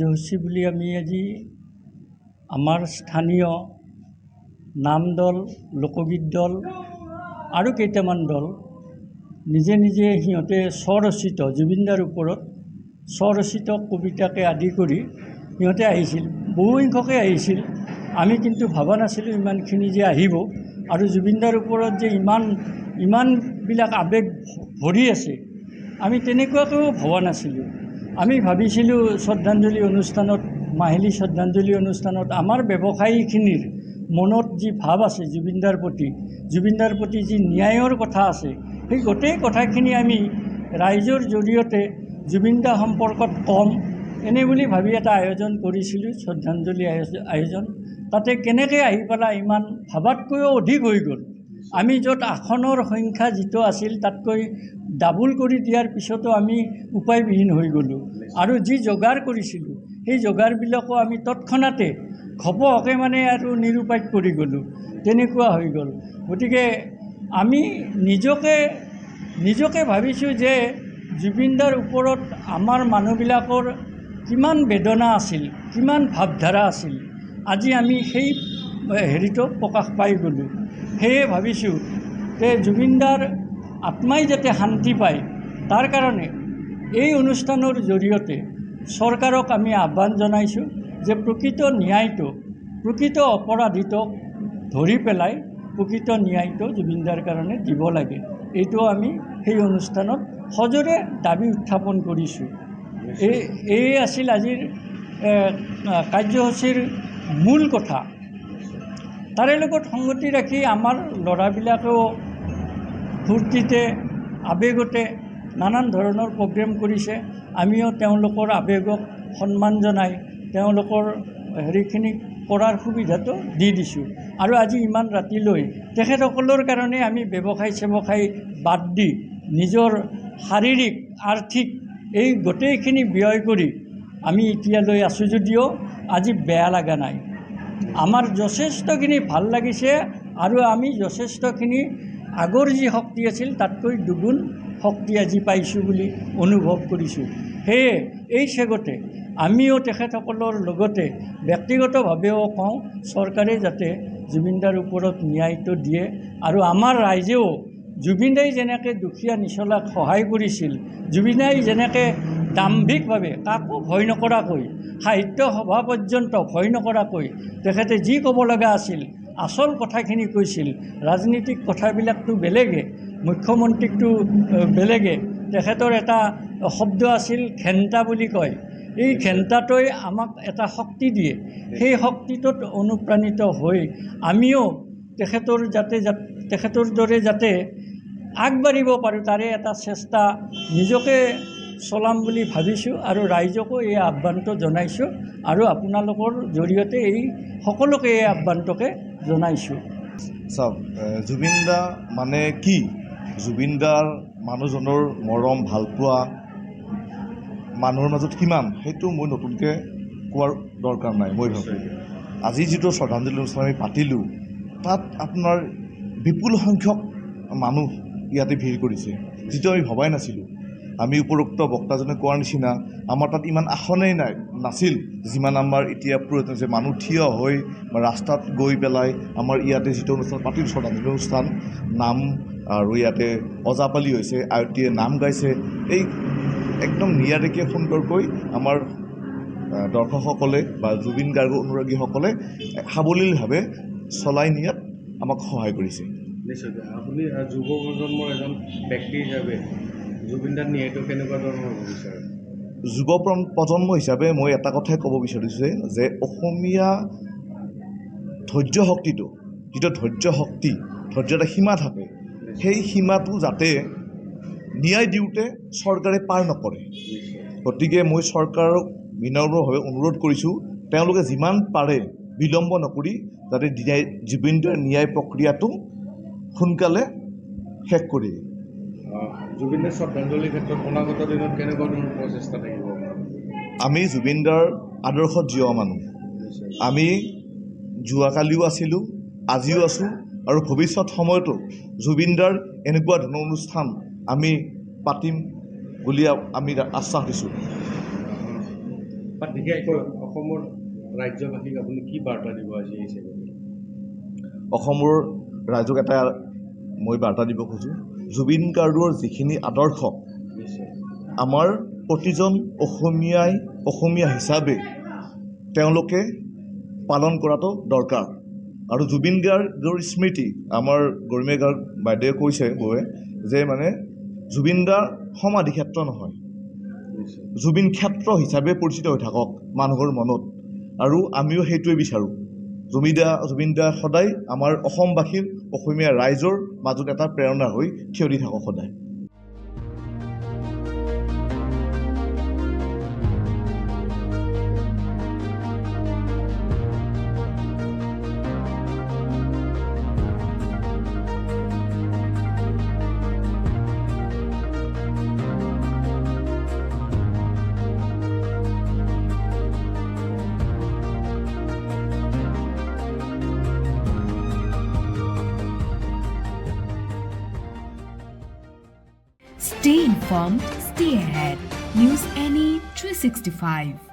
কাৰ্যসূচী বুলি আমি আজি আমাৰ স্থানীয় নাম দল, লোকগীত দল আৰু কেইটামান দল নিজে নিজে সিহঁতে স্বৰচিত জুবিনদাৰ ওপৰত স্বৰচিত কবিতাকে আদি কৰি সিহঁতে আহিছিল। বহুসংখ্যকে আহিছিল। আমি কিন্তু ভবা নাছিলোঁ ইমানখিনি যে আহিব আৰু জুবিনদাৰ ওপৰত যে ইমানবিলাক আৱেগ ভৰি আছে, আমি তেনেকুৱাকৈও ভবা নাছিলোঁ। আমি ভাবিছিলোঁ শ্ৰদ্ধাঞ্জলি অনুষ্ঠানত, মাহিলী শ্ৰদ্ধাঞ্জলি অনুষ্ঠানত আমাৰ ব্যৱসায়ীখিনিৰ মনত যি ভাৱ আছে জুবিনদাৰ প্ৰতি যি ন্যায়ৰ কথা আছে, সেই গোটেই কথাখিনি আমি ৰাইজৰ জৰিয়তে জুবিনদা সম্পৰ্কত কম এনে বুলি ভাবি এটা আয়োজন কৰিছিলোঁ, শ্ৰদ্ধাঞ্জলি আয়োজন। তাতে কেনেকৈ আহি পেলাই ইমান ভাবাতকৈও অধিক হৈ গ'ল। আমি য'ত আসনৰ সংখ্যা যিটো আছিল তাতকৈ ডাবুল কৰি দিয়াৰ পিছতো আমি উপায়বিহীন হৈ গ'লোঁ। আৰু যি যোগাৰ কৰিছিলোঁ সেই যোগাৰবিলাকো আমি তৎক্ষণাতে ঘপহকৈ মানে আৰু নিৰুপায় কৰি গ'লোঁ, তেনেকুৱা হৈ গ'ল। গতিকে আমি নিজকে ভাবিছোঁ যে জুবিনদাৰ ওপৰত আমাৰ মানুহবিলাকৰ কিমান বেদনা আছিল, কিমান ভাৱধাৰা আছিল, আজি আমি সেই হেৰিটো প্ৰকাশ পাই গ'লোঁ। সেয়ে ভাবিছোঁ যে জুবিনদাৰ আত্মাই যাতে শান্তি পায়, তাৰ কাৰণে এই অনুষ্ঠানৰ জৰিয়তে চৰকাৰক আমি আহ্বান জনাইছোঁ যে প্ৰকৃত ন্যায়টো, প্ৰকৃত অপৰাধীটোক ধৰি পেলাই প্ৰকৃত ন্যায়টো জুবিনদাৰ কাৰণে দিব লাগে। এইটো আমি সেই অনুষ্ঠানত সজোৰে দাবী উত্থাপন কৰিছোঁ। এই আছিল আজিৰ কাৰ্যসূচীৰ মূল কথা। তাৰে লগত সংগতি ৰাখি আমাৰ ল'ৰাবিলাকেও ফূৰ্তিতে আৱেগতে নানান ধৰণৰ প্ৰগ্ৰেম কৰিছে। আমিও তেওঁলোকৰ আৱেগক সন্মান জনাই তেওঁলোকৰ হেৰিখিনি কৰাৰ সুবিধাটো দি দিছোঁ। আৰু আজি ইমান ৰাতিলৈ তেখেতসকলৰ কাৰণে আমি ব্যৱসায় বাদ দি নিজৰ শাৰীৰিক আৰ্থিক এই গোটেইখিনি ব্যয় কৰি আমি এতিয়ালৈ আছোঁ যদিও আজি বেয়া লগা নাই। আমাৰ যথেষ্টখিনি ভাল লাগিছে আৰু আমি যথেষ্টখিনি আগৰ যি শক্তি আছিল তাতকৈ দুগুণ শক্তি আজি পাইছোঁ বুলি অনুভৱ কৰিছোঁ। সেয়ে এই চেগতে আমিও তেখেতসকলৰ লগতে ব্যক্তিগতভাৱেও কওঁ, চৰকাৰে যাতে জুবিনদাৰ ওপৰত ন্যায়টো দিয়ে আৰু আমাৰ ৰাইজেও জুবিনদাই যেনেকৈ দুখীয়া নিচলাক সহায় কৰিছিল, জুবিনদাই যেনেকৈ দাম্ভিকভাৱে কাকো ভয় নকৰাকৈ, সাহিত্য সভা পৰ্যন্ত ভয় নকৰাকৈ তেখেতে যি ক'ব লগা আছিল আচল কথাখিনি কৈছিল। ৰাজনীতিক কথাবিলাকতো বেলেগে, মুখ্যমন্ত্ৰীকটো বেলেগে। তেখেতৰ এটা শব্দ আছিল ঘেণ্টা বুলি কয়। এই ঘেণ্টাটোৱে আমাক এটা শক্তি দিয়ে। সেই শক্তিটোত অনুপ্ৰাণিত হৈ আমিও তেখেতৰ দৰে যাতে আগবাঢ়িব পাৰোঁ তাৰে এটা চেষ্টা নিজকে চলাম বুলি ভাবিছোঁ আৰু ৰাইজকো এই আহ্বানটো জনাইছোঁ আৰু আপোনালোকৰ জৰিয়তে এই সকলোকে এই আহ্বানটোকে জনাইছোঁ। চাওক, জুবিনদা মানে কি, জুবিনদাৰ মানুহজনৰ মৰম ভালপোৱা মানুহৰ মাজত কিমান, সেইটো মই নতুনকৈ কোৱাৰ দৰকাৰ নাই। মই ভাবোঁ আজি যিটো শ্ৰদ্ধাঞ্জলি অনুষ্ঠান আমি পাতিলোঁ তাত আপোনাৰ বিপুল সংখ্যক মানুহ ইয়াতে ভিৰ কৰিছে, যিটো আমি ভবাই নাছিলোঁ। আমি উপৰোক্ত বক্তাজনে কোৱাৰ নিচিনা আমাৰ তাত ইমান আসনেই নাছিল যিমান আমাৰ এতিয়া প্ৰয়োজন হৈছে। মানুহ থিয় হৈ বা ৰাস্তাত গৈ পেলাই আমাৰ ইয়াতে যিটো অনুষ্ঠান পাতিলোঁ শ্ৰদ্ধাঞ্জলি অনুষ্ঠান, নাম আৰু ইয়াতে ওজাপালি হৈছে, আয়তীয়ে নাম গাইছে, এই একদম নিয়াৰিকৈ সুন্দৰকৈ আমাৰ দৰ্শকসকলে বা জুবিন গাৰ্গৰ অনুৰাগীসকলে সাৱলীলভাৱে চলাই নিয়াত আমাক সহায় কৰিছে। নিশ্চয়। আপুনি যুৱ প্ৰজন্মৰ এজন ব্যক্তি হিচাপে জুবিনদাৰ ন্যায়টো কেনেকুৱা ধৰণৰ হ'ব বিচাৰে? যুৱ প্ৰজন্ম হিচাপে মই এটা কথাই ক'ব বিচাৰিছোঁ যে অসমীয়া ধৈৰ্য শক্তিটো, যিটো ধৈৰ্য শক্তি, ধৈৰ্যৰ এটা সীমা থাকে, সেই সীমাটো যাতে ন্যায় দিওঁতে চৰকাৰে পাৰ নকৰে। গতিকে মই চৰকাৰক বিনম্ৰভাৱে অনুৰোধ কৰিছোঁ তেওঁলোকে যিমান পাৰে বিলম্ব নকৰি যাতে জুবিনদাৰ ন্যায় প্ৰক্ৰিয়াটো সোনকালে শেষ কৰি দিয়ে। জুবিনদাৰ শ্ৰদ্ধাঞ্জলিৰ ক্ষেত্ৰত অনাগত দিনত কেনেকুৱা ধৰণৰ প্ৰচেষ্টা থাকিব? আমি জুবিনদাৰ আদৰ্শত জীওৱা মানুহ। আমি যোৱাকালিও আছিলোঁ, আজিও আছোঁ আৰু ভৱিষ্যত সময়তো জুবিনদাৰ এনেকুৱা ধৰণৰ অনুষ্ঠান আমি পাতিম বুলি আমি আশ্বাস দিছোঁ। বিশেষকৈ অসমৰ ৰাজ্যবাসীক আপুনি কি বাৰ্তা দিব আজি এই চেগত? অসমৰ ৰাইজক এটা মই বাৰ্তা দিব খোজোঁ, জুবিন গাৰ্গৰ যিখিনি আদৰ্শ নিশ্চয় আমাৰ প্ৰতিজন অসমীয়া হিচাপে তেওঁলোকে পালন কৰাটো দৰকাৰ। আৰু জুবিন গাৰ্গৰ স্মৃতি আমাৰ গৰিমা গাৰ্গ বাইদেৱে কৈছে যে মানে জুবিন দাৰ সমাধি ক্ষেত্ৰ নহয়, নিশ্চয় জুবিন ক্ষেত্ৰ হিচাপে পৰিচিত হৈ থাকক মানুহৰ মনত। আৰু আমিও সেইটোৱে বিচাৰোঁ, জুবিন দা সদায় আমাৰ অসমবাসীৰ অসমীয়া ৰাইজৰ মাজত এটা প্ৰেৰণা হৈ থিয় দি থাকক সদায়। Stay informed, stay ahead. News NE 365.